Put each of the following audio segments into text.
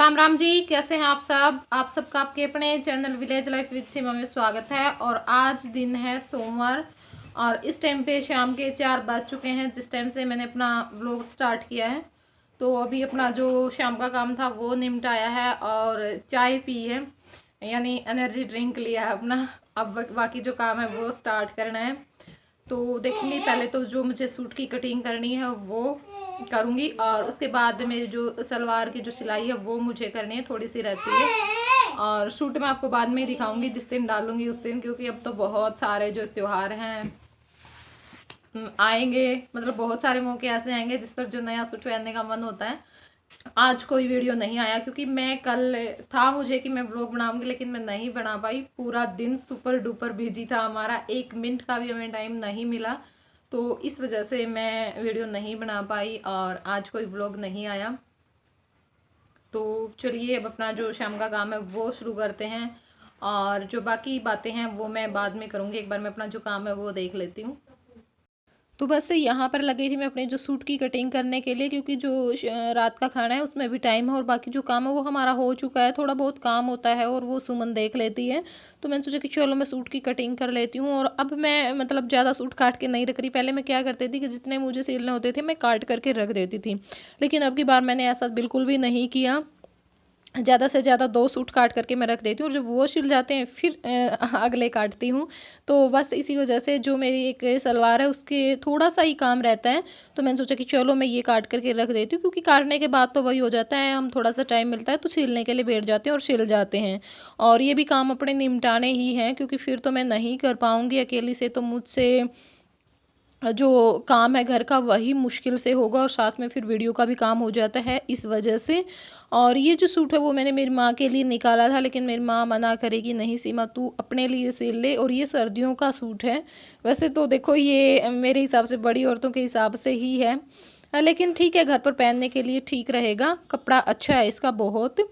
राम राम जी, कैसे हैं आप सब। आप सबका आपके अपने चैनल विलेज लाइफ विद सीमा में स्वागत है। और आज दिन है सोमवार और इस टाइम पे शाम के 4 बज चुके हैं जिस टाइम से मैंने अपना व्लॉग स्टार्ट किया है। तो अभी अपना जो शाम का काम था वो निपटाया है और चाय पी है, यानी एनर्जी ड्रिंक लिया है अपना। अब बाकी जो काम है वो स्टार्ट करना है। तो देखूंगी, पहले तो जो मुझे सूट की कटिंग करनी है वो करूंगी और उसके बाद मेरी जो सलवार की जो सिलाई है वो मुझे करनी है, थोड़ी सी रहती है। और सूट मैं आपको बाद में दिखाऊंगी जिस दिन डालूंगी उस दिन, क्योंकि अब तो बहुत सारे जो त्योहार हैं आएंगे, मतलब बहुत सारे मौके ऐसे आएंगे जिस पर जो नया सूट पहनने का मन होता है। आज कोई वीडियो नहीं आया क्योंकि मैं कल था मुझे कि मैं व्लॉग बनाऊंगी, लेकिन मैं नहीं बना पाई। पूरा दिन सुपर डुपर बिजी था हमारा, 1 मिनट का भी हमें टाइम नहीं मिला। तो इस वजह से मैं वीडियो नहीं बना पाई और आज कोई व्लॉग नहीं आया। तो चलिए अब अपना जो शाम का काम है वो शुरू करते हैं और जो बाकी बातें हैं वो मैं बाद में करूँगी। एक बार मैं अपना जो काम है वो देख लेती हूँ। तो बस यहाँ पर लगी थी मैं अपने जो सूट की कटिंग करने के लिए, क्योंकि जो रात का खाना है उसमें भी टाइम है और बाकी जो काम है वो हमारा हो चुका है। थोड़ा बहुत काम होता है और वो सुमन देख लेती है। तो मैंने सोचा कि चलो मैं सूट की कटिंग कर लेती हूँ। और अब मैं मतलब ज़्यादा सूट काट के नहीं रख रही। पहले मैं क्या करती थी कि जितने मुझे सिलने होते थे मैं काट करके रख देती थी, लेकिन अब की बार मैंने ऐसा बिल्कुल भी नहीं किया। ज़्यादा से ज़्यादा 2 सूट काट करके मैं रख देती हूँ और जब वो सिल जाते हैं फिर अगले काटती हूँ। तो बस इसी वजह से जो मेरी एक सलवार है उसके थोड़ा सा ही काम रहता है। तो मैंने सोचा कि चलो मैं ये काट करके रख देती हूँ, क्योंकि काटने के बाद तो वही हो जाता है, हम थोड़ा सा टाइम मिलता है तो सिलने के लिए बैठ जाते हैं और सिल जाते हैं। और ये भी काम अपने निपटाने ही हैं, क्योंकि फिर तो मैं नहीं कर पाऊँगी अकेली से। तो मुझसे जो काम है घर का वही मुश्किल से होगा और साथ में फिर वीडियो का भी काम हो जाता है इस वजह से। और ये जो सूट है वो मैंने मेरी माँ के लिए निकाला था, लेकिन मेरी माँ मना करेगी, नहीं सीमा तू अपने लिए सिल ले। और ये सर्दियों का सूट है। वैसे तो देखो ये मेरे हिसाब से बड़ी औरतों के हिसाब से ही है, लेकिन ठीक है घर पर पहनने के लिए ठीक रहेगा, कपड़ा अच्छा है इसका बहुत।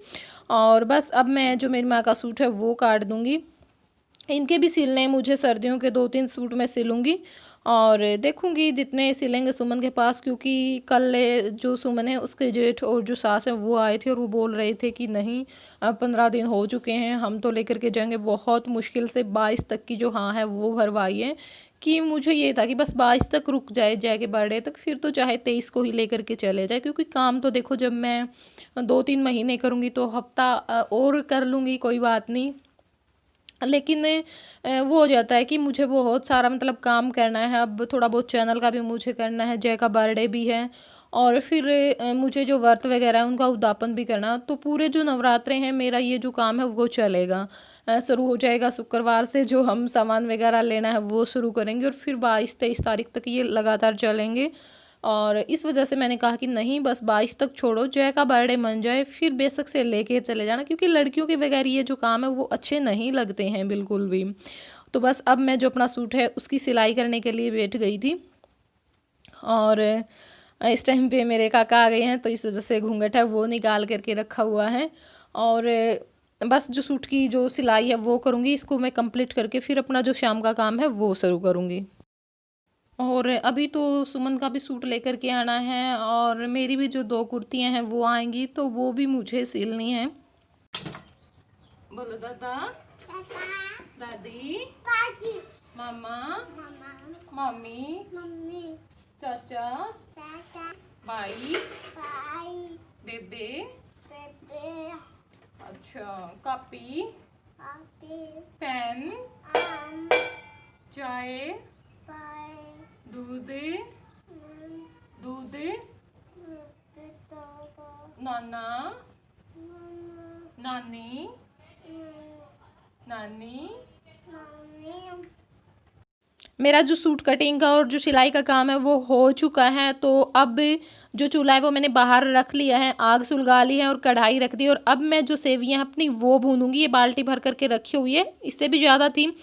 और बस अब मैं जो मेरी माँ का सूट है वो काट दूँगी। इनके भी सिलने हैं मुझे, सर्दियों के 2-3 सूट मैं सिलूँगी और देखूँगी जितने सिलेंगे सुमन के पास, क्योंकि कल जो सुमन है उसके जेठ और जो सास है वो आए थे और वो बोल रहे थे कि नहीं 15 दिन हो चुके हैं, हम तो लेकर के जाएंगे। बहुत मुश्किल से 22 तक की जो हाँ है वो भरवाई है, कि मुझे ये था कि बस 22 तक रुक जाए के बर्थडे तक, फिर तो चाहे 23 को ही लेकर के चले जाए। क्योंकि काम तो देखो जब मैं 2-3 महीने करूँगी तो हफ्ता और कर लूँगी, कोई बात नहीं। लेकिन वो हो जाता है कि मुझे बहुत सारा मतलब काम करना है। अब थोड़ा बहुत चैनल का भी मुझे करना है, जय का बर्थडे भी है और फिर मुझे जो व्रत वगैरह है उनका उद्यापन भी करना। तो पूरे जो नवरात्रे हैं मेरा ये जो काम है वो चलेगा, शुरू हो जाएगा शुक्रवार से। जो हम सामान वगैरह लेना है वो शुरू करेंगे और फिर 22-23 तारीख तक ये लगातार चलेंगे। और इस वजह से मैंने कहा कि नहीं बस 22 तक छोड़ो, जय का बर्थडे मन जाए फिर बेशक से लेके चले जाना, क्योंकि लड़कियों के बगैर ये जो काम है वो अच्छे नहीं लगते हैं बिल्कुल भी। तो बस अब मैं जो अपना सूट है उसकी सिलाई करने के लिए बैठ गई थी और इस टाइम पे मेरे काका आ गए हैं, तो इस वजह से घूंघट है वो निकाल करके रखा हुआ है। और बस जो सूट की जो सिलाई है वो करूँगी, इसको मैं कंप्लीट करके फिर अपना जो शाम का काम है वो शुरू करूँगी। और अभी तो सुमन का भी सूट लेकर के आना है और मेरी भी जो 2 कुर्तियाँ हैं वो आएंगी, तो वो भी मुझे सिलनी है। बोलो दादा, दादी, दादी, मामा, मम्मी, चाचा, भाई, बेबे, अच्छा कॉपी, पेन, चाय, दूध, दूध, नाना, नानी, नानी। मेरा जो सूट कटिंग का और जो सिलाई का काम है वो हो चुका है। तो अब जो चूल्हा है वो मैंने बाहर रख लिया है, आग सुलगा ली है और कढ़ाई रख दी। और अब मैं जो सेवियाँ हैं अपनी वो भूनूंगी। ये बाल्टी भर करके रखी हुई है, इससे भी ज़्यादा थी,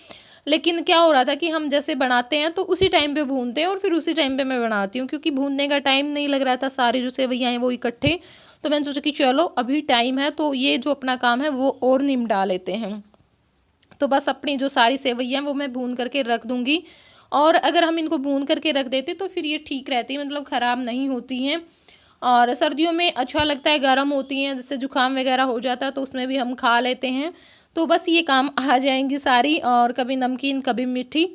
लेकिन क्या हो रहा था कि हम जैसे बनाते हैं तो उसी टाइम पे भूनते हैं और फिर उसी टाइम पे मैं बनाती हूँ, क्योंकि भूनने का टाइम नहीं लग रहा था सारी जो सेवैयाँ हैं वो इकट्ठे। तो मैंने सोचा कि चलो अभी टाइम है तो ये जो अपना काम है वो और निपटा लेते हैं। तो बस अपनी जो सारी सेवैयाँ हैं वो मैं भून करके रख दूँगी। और अगर हम इनको भून करके रख देते तो फिर ये ठीक रहती है, मतलब ख़राब नहीं होती हैं। और सर्दियों में अच्छा लगता है, गर्म होती हैं, जिससे जुकाम वगैरह हो जाता है तो उसमें भी हम खा लेते हैं। तो बस ये काम आ जाएंगी सारी, और कभी नमकीन कभी मीठी।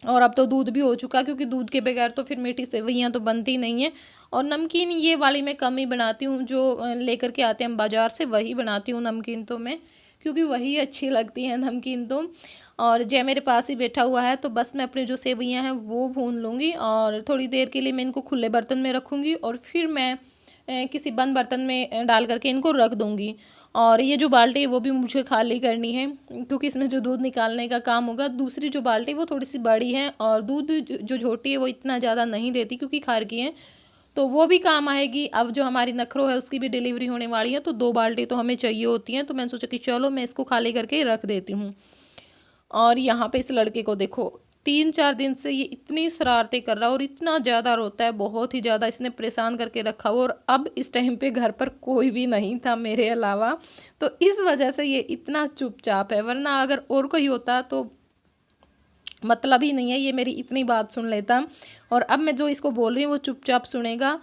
और अब तो दूध भी हो चुका, क्योंकि दूध के बगैर तो फिर मीठी सेवइयाँ तो बनती नहीं है। और नमकीन ये वाली मैं कम ही बनाती हूँ, जो लेकर के आते हैं बाज़ार से वही बनाती हूँ नमकीन तो मैं, क्योंकि वही अच्छी लगती हैं नमकीन तो। और जय मेरे पास ही बैठा हुआ है, तो बस मैं अपनी जो सेवइयाँ हैं वो भून लूँगी, और थोड़ी देर के लिए मैं इनको खुले बर्तन में रखूँगी, और फिर मैं किसी बंद बर्तन में डाल करके इनको रख दूँगी। और ये जो बाल्टी है वो भी मुझे खाली करनी है, क्योंकि इसमें जो दूध निकालने का काम होगा। दूसरी जो बाल्टी वो थोड़ी सी बड़ी है, और दूध जो छोटी है वो इतना ज़्यादा नहीं देती, क्योंकि खार की है, तो वो भी काम आएगी। अब जो हमारी नखरो है उसकी भी डिलीवरी होने वाली है, तो 2 बाल्टी तो हमें चाहिए होती हैं। तो मैंने सोचा कि चलो मैं इसको खाली करके रख देती हूँ। और यहाँ पे इस लड़के को देखो, 3-4 दिन से ये इतनी शरारतें कर रहा है और इतना ज़्यादा रोता है, बहुत ही ज़्यादा इसने परेशान करके रखा हुआ। और अब इस टाइम पे घर पर कोई भी नहीं था मेरे अलावा, तो इस वजह से ये इतना चुपचाप है। वरना अगर और कोई होता तो मतलब ही नहीं है, ये मेरी इतनी बात सुन लेता। और अब मैं जो इसको बोल रही हूँ वो चुपचाप सुनेगा।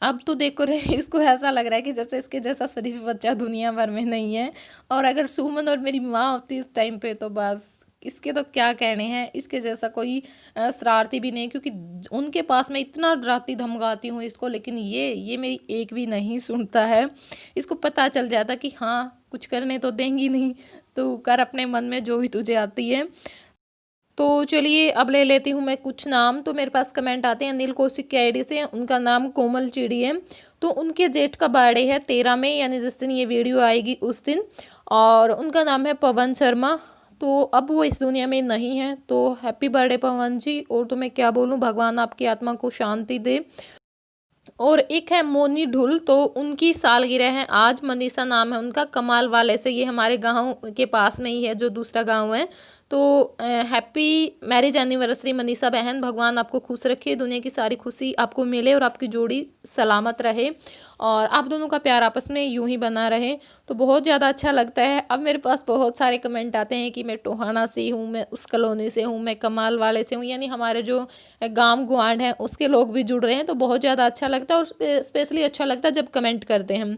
अब तो देखो रे, इसको ऐसा लग रहा है कि जैसे इसके जैसा शरीफ बच्चा दुनिया भर में नहीं है। और अगर सुमन और मेरी माँ होती इस टाइम पे तो बस इसके तो क्या कहने हैं, इसके जैसा कोई शरारती भी नहीं, क्योंकि उनके पास मैं इतना राती धमकाती हूँ इसको, लेकिन ये मेरी एक भी नहीं सुनता है। इसको पता चल जाता कि हाँ कुछ करने तो देंगी नहीं, तो कर अपने मन में जो भी तुझे आती है। तो चलिए अब ले लेती हूँ मैं कुछ नाम। तो मेरे पास कमेंट आते हैं अनिल कौशिक के आईडी से, उनका नाम कोमल चिड़ी है। तो उनके जेठ का बर्थडे है 13 में, यानी जिस दिन ये वीडियो आएगी उस दिन। और उनका नाम है पवन शर्मा। तो अब वो इस दुनिया में नहीं है, तो हैप्पी बर्थडे पवन जी। और तो मैं क्या बोलूँ, भगवान आपकी आत्मा को शांति दे। और एक है मोनी ढुल, तो उनकी सालगिरह है आज। मनीषा नाम है उनका, कमाल वाले से, ये हमारे गांव के पास में ही है जो दूसरा गांव है। तो हैप्पी मैरिज एनिवर्सरी मनीषा बहन, भगवान आपको खुश रखे, दुनिया की सारी खुशी आपको मिले और आपकी जोड़ी सलामत रहे, और आप दोनों का प्यार आपस में यूं ही बना रहे। तो बहुत ज़्यादा अच्छा लगता है। अब मेरे पास बहुत सारे कमेंट आते हैं कि मैं टोहाना से हूँ, मैं उस कॉलोनी से हूँ, मैं कमाल वाले से हूँ, यानी हमारे जो गांव गुआंढ हैं उसके लोग भी जुड़ रहे हैं। तो बहुत ज़्यादा अच्छा लगता है, और स्पेशली अच्छा लगता है जब कमेंट करते हैं।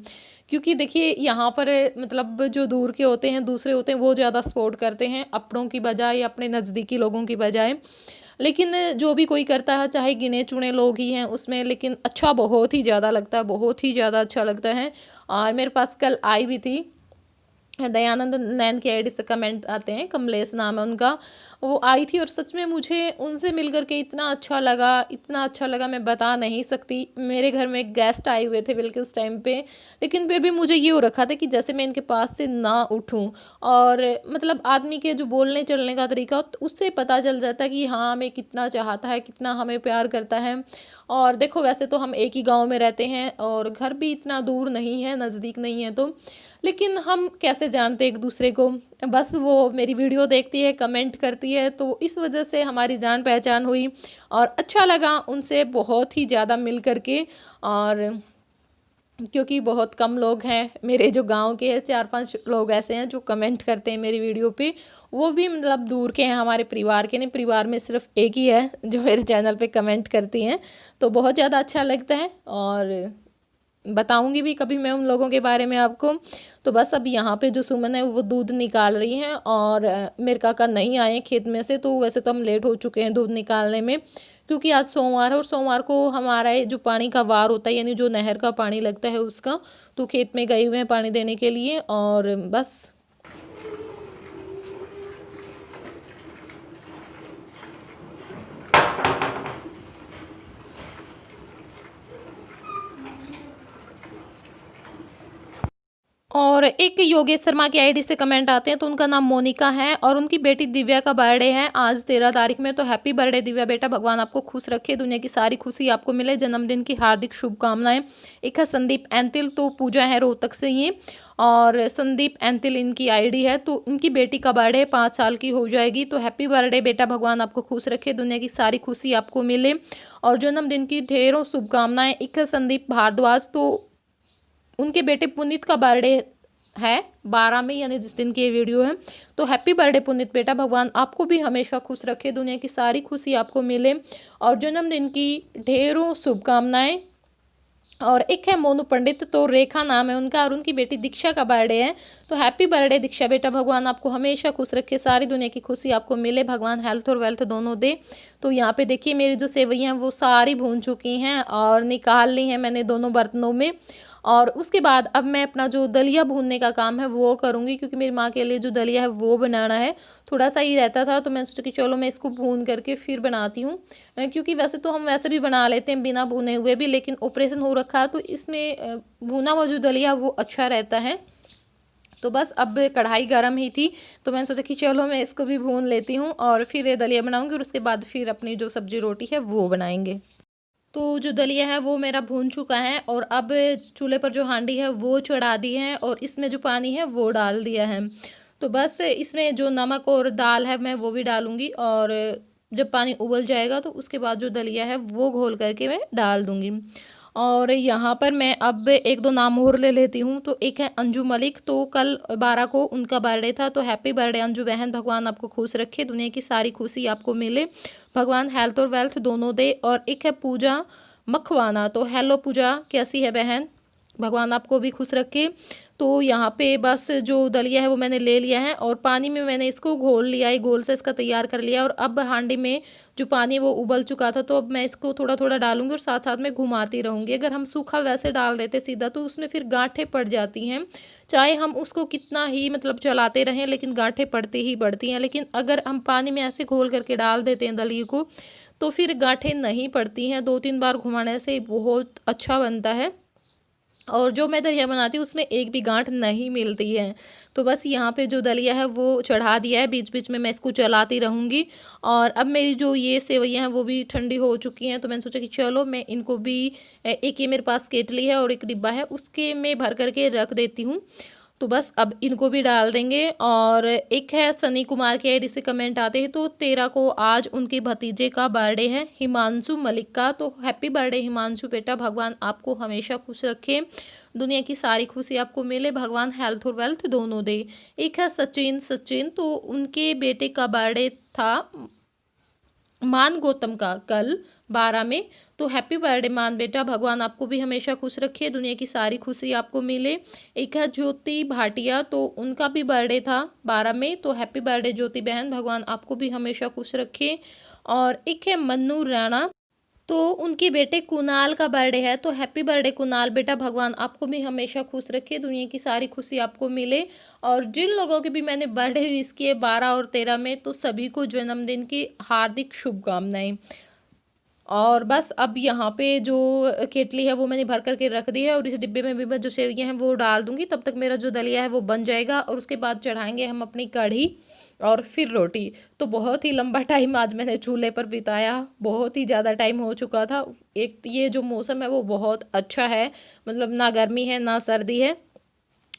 क्योंकि देखिए यहाँ पर मतलब जो दूर के होते हैं, दूसरे होते हैं, वो ज़्यादा सपोर्ट करते हैं अपनों की बजाय, अपने नज़दीकी लोगों की बजाय। लेकिन जो भी कोई करता है, चाहे गिने चुने लोग ही हैं उसमें, लेकिन अच्छा बहुत ही ज़्यादा लगता है, बहुत ही ज़्यादा अच्छा लगता है। और मेरे पास कल आई भी थी दयानंद नैन की आईडी से कमेंट आते हैं, कमलेश नाम है उनका, वो आई थी। और सच में मुझे उनसे मिल करके इतना अच्छा लगा, इतना अच्छा लगा, मैं बता नहीं सकती। मेरे घर में गेस्ट आए हुए थे बिल्कुल उस टाइम पे, लेकिन फिर भी मुझे ये हो रखा था कि जैसे मैं इनके पास से ना उठूं। और मतलब आदमी के जो बोलने चलने का तरीका, उससे पता चल जाता है कि हाँ हमें कितना चाहता है, कितना हमें प्यार करता है। और देखो वैसे तो हम एक ही गाँव में रहते हैं, और घर भी इतना दूर नहीं है, नज़दीक नहीं है, तो लेकिन हम कैसे जानते एक दूसरे को। बस वो मेरी वीडियो देखती है, कमेंट करती है, तो इस वजह से हमारी जान पहचान हुई, और अच्छा लगा उनसे बहुत ही ज़्यादा मिल करके। और क्योंकि बहुत कम लोग हैं मेरे जो गांव के हैं, 4-5 लोग ऐसे हैं जो कमेंट करते हैं मेरी वीडियो पे, वो भी मतलब दूर के हैं, हमारे परिवार के नहीं। परिवार में सिर्फ एक ही है जो मेरे चैनल पे कमेंट करती हैं, तो बहुत ज़्यादा अच्छा लगता है। और बताऊंगी भी कभी मैं उन लोगों के बारे में आपको। तो बस अब यहाँ पे जो सुमन है वो दूध निकाल रही हैं, और मेरे काका नहीं आए खेत में से, तो वैसे तो हम लेट हो चुके हैं दूध निकालने में, क्योंकि आज सोमवार है, और सोमवार को हमारा जो पानी का वार होता है, यानी जो नहर का पानी लगता है उसका, तो खेत में गए हुए हैं पानी देने के लिए। और बस और एक योगेश शर्मा की आईडी से कमेंट आते हैं, तो उनका नाम मोनिका है, और उनकी बेटी दिव्या का बर्थडे है आज 13 तारीख में। तो हैप्पी बर्थडे दिव्या बेटा, भगवान आपको खुश रखे, दुनिया की सारी खुशी आपको मिले, जन्मदिन की हार्दिक शुभकामनाएं। एक है संदीप एंतिल, तो पूजा है रोहतक से ही, और संदीप एंतिल इनकी आईडी है। तो उनकी बेटी का बर्थडे 5 साल की हो जाएगी। तो हैप्पी बर्थडे बेटा, भगवान आपको खुश रखे, दुनिया की सारी खुशी आपको मिले, और जन्मदिन की ढेरों शुभकामनाएं। एक है संदीप भारद्वाज, तो उनके बेटे पुनीत का बर्थडे है 12 में, यानी जिस दिन की ये वीडियो है। तो हैप्पी बर्थडे पुनीत बेटा, भगवान आपको भी हमेशा खुश रखे, दुनिया की सारी खुशी आपको मिले, और जन्मदिन की ढेरों शुभकामनाएं। और एक है मोनू पंडित, तो रेखा नाम है उनका, और उनकी बेटी दीक्षा का बर्थडे है। तो हैप्पी बर्थडे दीक्षा बेटा, भगवान आपको हमेशा खुश रखे, सारी दुनिया की खुशी आपको मिले, भगवान हेल्थ और वेल्थ दोनों दे। तो यहाँ पे देखिए मेरी जो सेवइयाँ हैं वो सारी भून चुकी हैं और निकाल ली हैं मैंने दोनों बर्तनों में। और उसके बाद अब मैं अपना जो दलिया भूनने का काम है वो करूँगी, क्योंकि मेरी माँ के लिए जो दलिया है वो बनाना है। थोड़ा सा ही रहता था तो मैं सोचा कि चलो मैं इसको भून करके फिर बनाती हूँ, क्योंकि वैसे तो हम वैसे भी बना लेते हैं बिना भुने हुए भी, लेकिन ऑपरेशन हो रखा है तो इसमें भुना हुआ जो दलिया वो अच्छा रहता है। तो बस अब कढ़ाई गर्म ही थी तो मैंने सोचा कि चलो मैं इसको भी भून लेती हूँ और फिर ये दलिया बनाऊँगी, और उसके बाद फिर अपनी जो सब्जी रोटी है वो बनाएंगे। तो जो दलिया है वो मेरा भून चुका है, और अब चूल्हे पर जो हांडी है वो चढ़ा दी है, और इसमें जो पानी है वो डाल दिया है। तो बस इसमें जो नमक और दाल है मैं वो भी डालूँगी, और जब पानी उबल जाएगा तो उसके बाद जो दलिया है वो घोल करके मैं डाल दूँगी। और यहाँ पर मैं अब एक दो नाम और ले लेती हूँ। तो एक है अंजू मलिक, तो कल 12 को उनका बर्थडे था, तो हैप्पी बर्थडे अंजू बहन, भगवान आपको खुश रखे, दुनिया की सारी खुशी आपको मिले, भगवान हेल्थ और वेल्थ दोनों दे। और एक है पूजा मखवाना, तो हेलो पूजा, कैसी है बहन, भगवान आपको भी खुश रखे। तो यहाँ पे बस जो दलिया है वो मैंने ले लिया है, और पानी में मैंने इसको घोल लिया है, घोल से इसका तैयार कर लिया। और अब हांडी में जो पानी वो उबल चुका था, तो अब मैं इसको थोड़ा थोड़ा डालूंगी और साथ साथ में घुमाती रहूँगी। अगर हम सूखा वैसे डाल देते सीधा तो उसमें फिर गांठें पड़ जाती हैं, चाहे हम उसको कितना ही मतलब चलाते रहें लेकिन गांठें पड़ती ही पड़ती हैं। लेकिन अगर हम पानी में ऐसे घोल करके डाल देते हैं दलिए को तो फिर गांठें नहीं पड़ती हैं, 2-3 बार घुमाने से बहुत अच्छा बनता है। और जो मैं दलिया बनाती हूँ उसमें एक भी गांठ नहीं मिलती है। तो बस यहाँ पे जो दलिया है वो चढ़ा दिया है, बीच बीच में मैं इसको चलाती रहूँगी। और अब मेरी जो ये सेवइयाँ हैं वो भी ठंडी हो चुकी हैं, तो मैंने सोचा कि चलो मैं इनको भी एक ये मेरे पास केटली है और एक डिब्बा है उसके में भर करके रख देती हूँ। तो बस अब इनको भी डाल देंगे। और एक है सनी कुमार के आईडी से कमेंट आते हैं, तो 13 को आज उनके भतीजे का बर्थडे है हिमांशु मलिक का। तो हैप्पी बर्थडे हिमांशु बेटा, भगवान आपको हमेशा खुश रखे, दुनिया की सारी खुशी आपको मिले, भगवान हेल्थ और वेल्थ दोनों दे। एक है सचिन, तो उनके बेटे का बर्थडे था मान गौतम का कल 12 में। तो हैप्पी बर्थडे मान बेटा, भगवान आपको भी हमेशा खुश रखे, दुनिया की सारी खुशी आपको मिले। एक है ज्योति भाटिया, तो उनका भी बर्थडे था 12 में। तो हैप्पी बर्थडे ज्योति बहन, भगवान आपको भी हमेशा खुश रखे। और एक है मन्नू राणा, तो उनके बेटे कुणाल का बर्थडे है। तो हैप्पी बर्थडे कुणाल बेटा, भगवान आपको भी हमेशा खुश रखे, दुनिया की सारी खुशी आपको मिले। और जिन लोगों के भी मैंने बर्थडे विश किए 12 और 13 में, तो सभी को जन्मदिन की हार्दिक शुभकामनाएं। और बस अब यहाँ पे जो केटली है वो मैंने भर करके रख दी है, और इस डिब्बे में भी मैं जो सेवइयाँ हैं वो डाल दूँगी। तब तक मेरा जो दलिया है वो बन जाएगा, और उसके बाद चढ़ाएंगे हम अपनी कढ़ी और फिर रोटी। तो बहुत ही लंबा टाइम आज मैंने चूल्हे पर बिताया, बहुत ही ज़्यादा टाइम हो चुका था। एक ये जो मौसम है वो बहुत अच्छा है, मतलब ना गर्मी है ना सर्दी है।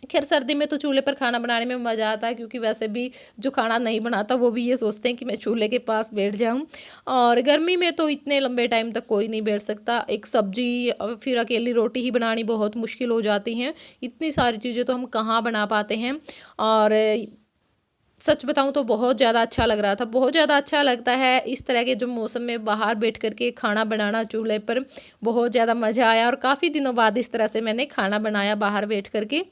खैर सर्दी में तो चूल्हे पर खाना बनाने में मज़ा आता है, क्योंकि वैसे भी जो खाना नहीं बनाता वो भी ये सोचते हैं कि मैं चूल्हे के पास बैठ जाऊं। और गर्मी में तो इतने लंबे टाइम तक कोई नहीं बैठ सकता, एक सब्जी और फिर अकेली रोटी ही बनानी बहुत मुश्किल हो जाती हैं, इतनी सारी चीज़ें तो हम कहाँ बना पाते हैं। और सच बताऊं तो बहुत ज़्यादा अच्छा लग रहा था, बहुत ज़्यादा अच्छा लगता है इस तरह के जो मौसम में बाहर बैठ करके खाना बनाना चूल्हे पर, बहुत ज़्यादा मज़ा आया। और काफ़ी दिनों बाद इस तरह से मैंने खाना बनाया बाहर बैठ करके।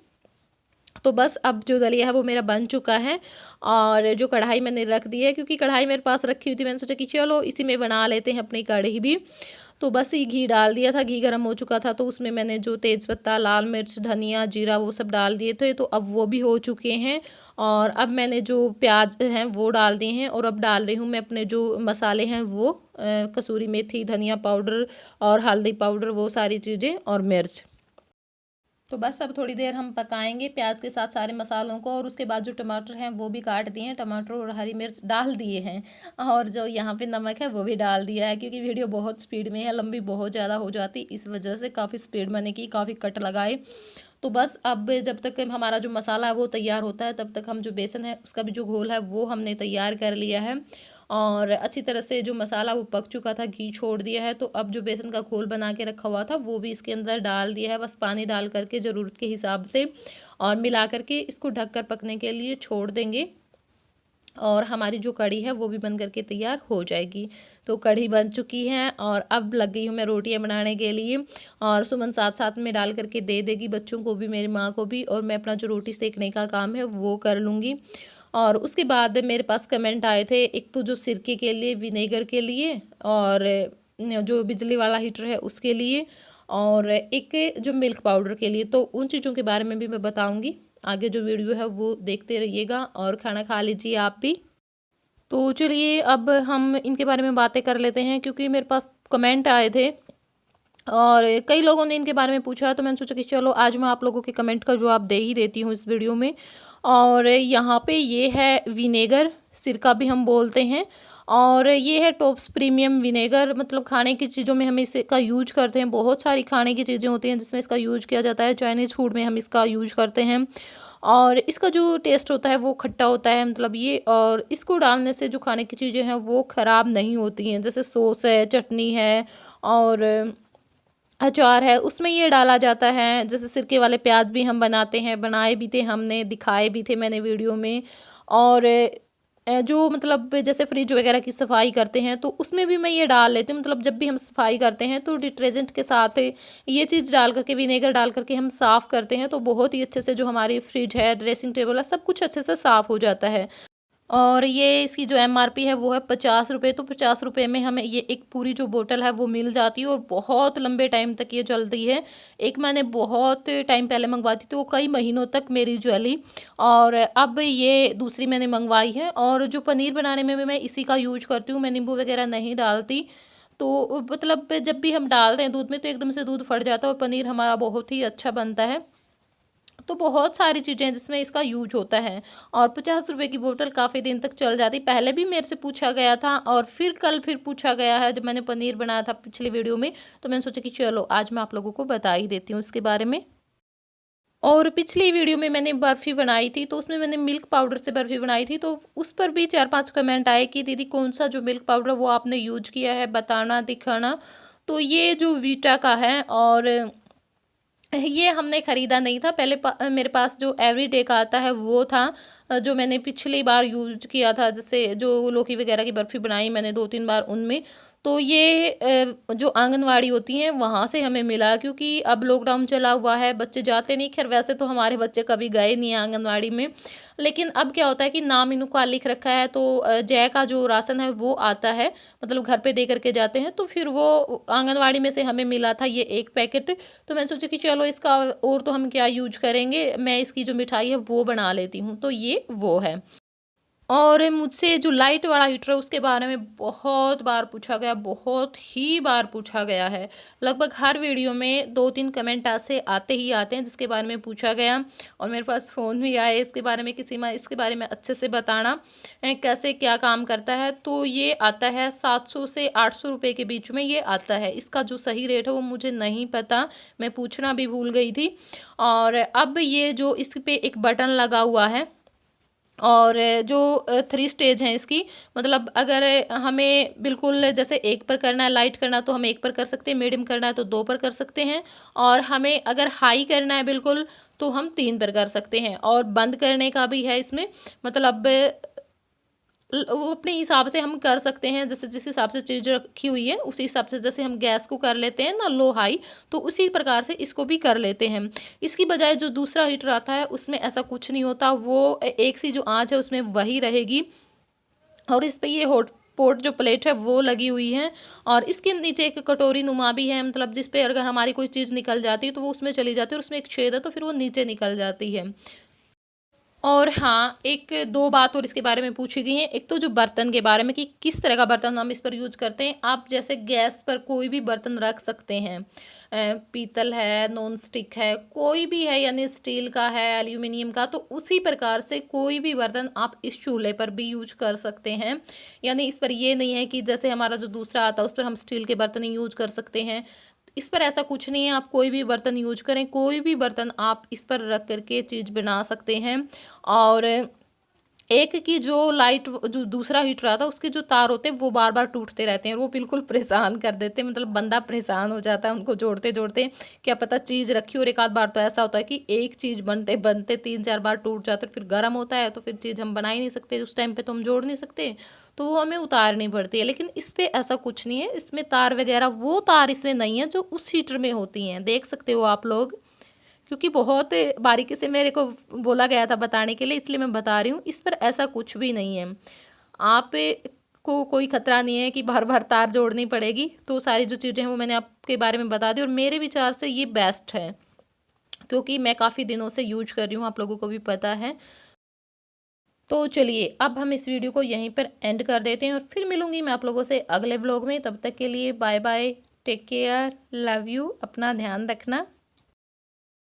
तो बस अब जो दलिया है वो मेरा बन चुका है, और जो कढ़ाई मैंने रख दी है, क्योंकि कढ़ाई मेरे पास रखी हुई थी, मैंने सोचा कि चलो इसी में बना लेते हैं अपनी कढ़ी भी। तो बस ये घी डाल दिया था, घी गर्म हो चुका था, तो उसमें मैंने जो तेज़पत्ता, लाल मिर्च, धनिया, जीरा वो सब डाल दिए थे, तो अब वो भी हो चुके हैं। और अब मैंने जो प्याज हैं वो डाल दिए हैं, और अब डाल रही हूँ मैं अपने जो मसाले हैं वो कसूरी मेथी, धनिया पाउडर और हल्दी पाउडर, वो सारी चीज़ें, और मिर्च। तो बस अब थोड़ी देर हम पकाएंगे प्याज के साथ सारे मसालों को, और उसके बाद जो टमाटर हैं वो भी काट दिए हैं, टमाटर और हरी मिर्च डाल दिए हैं, और जो यहाँ पे नमक है वो भी डाल दिया है। क्योंकि वीडियो बहुत स्पीड में है, लंबी बहुत ज़्यादा हो जाती, इस वजह से काफ़ी स्पीड मैंने की, काफ़ी कट लगाए। तो बस अब जब तक हमारा जो मसाला है वो तैयार होता है, तब तक हम जो बेसन है उसका भी जो घोल है वो हमने तैयार कर लिया है। और अच्छी तरह से जो मसाला वो पक चुका था, घी छोड़ दिया है। तो अब जो बेसन का घोल बना के रखा हुआ था वो भी इसके अंदर डाल दिया है, बस पानी डाल करके ज़रूरत के हिसाब से, और मिला करके इसको ढककर पकने के लिए छोड़ देंगे। और हमारी जो कढ़ी है वो भी बन करके तैयार हो जाएगी। तो कढ़ी बन चुकी है और अब लग गई हूँ मैं रोटियां बनाने के लिए। और सुमन साथ साथ में डाल करके दे देगी बच्चों को भी, मेरी माँ को भी, और मैं अपना जो रोटी सेकने का काम है वो कर लूँगी। और उसके बाद मेरे पास कमेंट आए थे, एक तो जो सिरके के लिए, विनेगर के लिए, और जो बिजली वाला हीटर है उसके लिए, और एक जो मिल्क पाउडर के लिए। तो उन चीज़ों के बारे में भी मैं बताऊँगी। आगे जो वीडियो है वो देखते रहिएगा और खाना खा लीजिए आप भी। तो चलिए अब हम इनके बारे में बातें कर लेते हैं, क्योंकि मेरे पास कमेंट आए थे और कई लोगों ने इनके बारे में पूछा, तो मैंने सोचा कि चलो आज मैं आप लोगों के कमेंट का जवाब दे ही देती हूँ इस वीडियो में। और यहाँ पे ये है विनेगर, सिरका भी हम बोलते हैं, और ये है टॉप्स प्रीमियम विनेगर। मतलब खाने की चीज़ों में हम इसका यूज करते हैं, बहुत सारी खाने की चीज़ें होती हैं जिसमें इसका यूज किया जाता है। चाइनीज़ फूड में हम इसका यूज करते हैं और इसका जो टेस्ट होता है वो खट्टा होता है, मतलब ये। और इसको डालने से जो खाने की चीज़ें हैं वो ख़राब नहीं होती हैं, जैसे सॉस है, चटनी है और अचार है, उसमें ये डाला जाता है। जैसे सिरके वाले प्याज भी हम बनाते हैं, बनाए भी थे हमने, दिखाए भी थे मैंने वीडियो में। और जो मतलब जैसे फ्रिज वगैरह की सफाई करते हैं तो उसमें भी मैं ये डाल लेती हूँ। मतलब जब भी हम सफाई करते हैं तो डिटर्जेंट के साथ ये चीज़ डाल करके, विनेगर डाल करके हम साफ़ करते हैं तो बहुत ही अच्छे से जो हमारी फ्रिज है, ड्रेसिंग टेबल है, सब कुछ अच्छे से साफ़ हो जाता है। और ये इसकी जो एमआरपी है वो है 50 रुपये। तो 50 रुपये में हमें ये एक पूरी जो बोतल है वो मिल जाती है और बहुत लंबे टाइम तक ये चलती है। एक मैंने बहुत टाइम पहले मंगवाई थी तो वो कई महीनों तक मेरी जली, और अब ये दूसरी मैंने मंगवाई है। और जो पनीर बनाने में भी मैं इसी का यूज करती हूँ, मैं नींबू वगैरह नहीं डालती। तो मतलब जब भी हम डालते हैं दूध में तो एकदम से दूध फट जाता है और पनीर हमारा बहुत ही अच्छा बनता है। तो बहुत सारी चीज़ें हैं जिसमें इसका यूज होता है। और 50 रुपये की बोतल काफ़ी दिन तक चल जाती। पहले भी मेरे से पूछा गया था और फिर कल फिर पूछा गया है, जब मैंने पनीर बनाया था पिछली वीडियो में, तो मैंने सोचा कि चलो आज मैं आप लोगों को बता ही देती हूँ इसके बारे में। और पिछली वीडियो में मैंने बर्फ़ी बनाई थी तो उसमें मैंने मिल्क पाउडर से बर्फ़ी बनाई थी, तो उस पर भी 4-5 कमेंट आए कि दीदी कौन सा जो मिल्क पाउडर वो आपने यूज किया है, बताना, दिखाना। तो ये जो वीटा का है, और ये हमने ख़रीदा नहीं था पहले। मेरे पास जो एवरीडे का आता है वो था, जो मैंने पिछली बार यूज किया था। जैसे जो लौकी वगैरह की बर्फ़ी बनाई मैंने 2-3 बार उनमें। तो ये जो आंगनवाड़ी होती हैं वहाँ से हमें मिला, क्योंकि अब लॉकडाउन चला हुआ है, बच्चे जाते नहीं। खैर वैसे तो हमारे बच्चे कभी गए नहीं हैं आंगनवाड़ी में, लेकिन अब क्या होता है कि नाम इनका लिख रखा है तो जय का जो राशन है वो आता है, मतलब घर पे दे करके जाते हैं। तो फिर वो आंगनवाड़ी में से हमें मिला था ये एक पैकेट। तो मैंने सोचा कि चलो इसका और तो हम क्या यूज करेंगे, मैं इसकी जो मिठाई है वो बना लेती हूँ। तो ये वो है। और मुझसे जो लाइट वाला हीटर है उसके बारे में बहुत बार पूछा गया, बहुत ही बार पूछा गया है। लगभग हर वीडियो में 2-3 कमेंट ऐसे आते ही आते हैं जिसके बारे में पूछा गया। और मेरे पास फ़ोन भी आए इसके बारे में, किसी में इसके बारे में अच्छे से बताना कैसे क्या काम करता है। तो ये आता है 700 से 800 रुपये के बीच में ये आता है। इसका जो सही रेट है वो मुझे नहीं पता, मैं पूछना भी भूल गई थी। और अब ये जो इस पे एक बटन लगा हुआ है, और जो 3 स्टेज हैं इसकी, मतलब अगर हमें बिल्कुल जैसे 1 पर करना है, लाइट करना है तो हम 1 पर कर सकते हैं, मीडियम करना है तो 2 पर कर सकते हैं, और हमें अगर हाई करना है बिल्कुल तो हम 3 पर कर सकते हैं। और बंद करने का भी है इसमें, मतलब वो अपने हिसाब से हम कर सकते हैं। जैसे जिस हिसाब से चीज़ रखी हुई है उसी हिसाब से, जैसे हम गैस को कर लेते हैं ना लो हाई, तो उसी प्रकार से इसको भी कर लेते हैं। इसकी बजाय जो दूसरा हीटर आता है उसमें ऐसा कुछ नहीं होता, वो एक सी जो आंच है उसमें वही रहेगी। और इस पे ये हॉट पॉट जो प्लेट है वो लगी हुई है, और इसके नीचे एक कटोरी नुमा भी है, मतलब जिस पे अगर हमारी कोई चीज़ निकल जाती है तो वो उसमें चली जाती है, और उसमें एक छेद है तो फिर वो नीचे निकल जाती है। और हाँ, 1-2 बात और इसके बारे में पूछी गई हैं। एक तो जो बर्तन के बारे में कि किस तरह का बर्तन हम इस पर यूज़ करते हैं। आप जैसे गैस पर कोई भी बर्तन रख सकते हैं, पीतल है, नॉन स्टिक है, कोई भी है, यानी स्टील का है, एल्यूमिनियम का, तो उसी प्रकार से कोई भी बर्तन आप इस चूल्हे पर भी यूज कर सकते हैं। यानी इस पर ये नहीं है कि जैसे हमारा जो दूसरा आता है उस पर हम स्टील के बर्तन ही यूज कर सकते हैं, इस पर ऐसा कुछ नहीं है। आप कोई भी बर्तन यूज करें, कोई भी बर्तन आप इस पर रख करके चीज़ बना सकते हैं। और एक की जो लाइट, जो दूसरा हीटर आता है उसके जो तार होते हैं वो बार बार टूटते रहते हैं, वो बिल्कुल परेशान कर देते हैं, मतलब बंदा परेशान हो जाता है उनको जोड़ते जोड़ते। क्या पता चीज़ रखी, और एक आध बार तो ऐसा होता है कि एक चीज़ बनते बनते 3-4 बार टूट जाते, फिर गर्म होता है तो फिर चीज़ हम बना ही नहीं सकते, उस टाइम पे तो हम जोड़ नहीं सकते, तो वो हमें उतारनी पड़ती है। लेकिन इस पे ऐसा कुछ नहीं है, इसमें तार वगैरह, वो तार इसमें नहीं है जो उस हीटर में होती हैं, देख सकते हो आप लोग, क्योंकि बहुत बारीकी से मेरे को बोला गया था बताने के लिए, इसलिए मैं बता रही हूँ। इस पर ऐसा कुछ भी नहीं है, आप को कोई खतरा नहीं है कि बार बार तार जोड़नी पड़ेगी। तो सारी जो चीज़ें हैं वो मैंने आपके बारे में बता दी, और मेरे विचार से ये बेस्ट है, क्योंकि मैं काफ़ी दिनों से यूज कर रही हूँ, आप लोगों को भी पता है। तो चलिए अब हम इस वीडियो को यहीं पर एंड कर देते हैं, और फिर मिलूंगी मैं आप लोगों से अगले व्लॉग में। तब तक के लिए bye bye, take care, love you, अपना ध्यान रखना।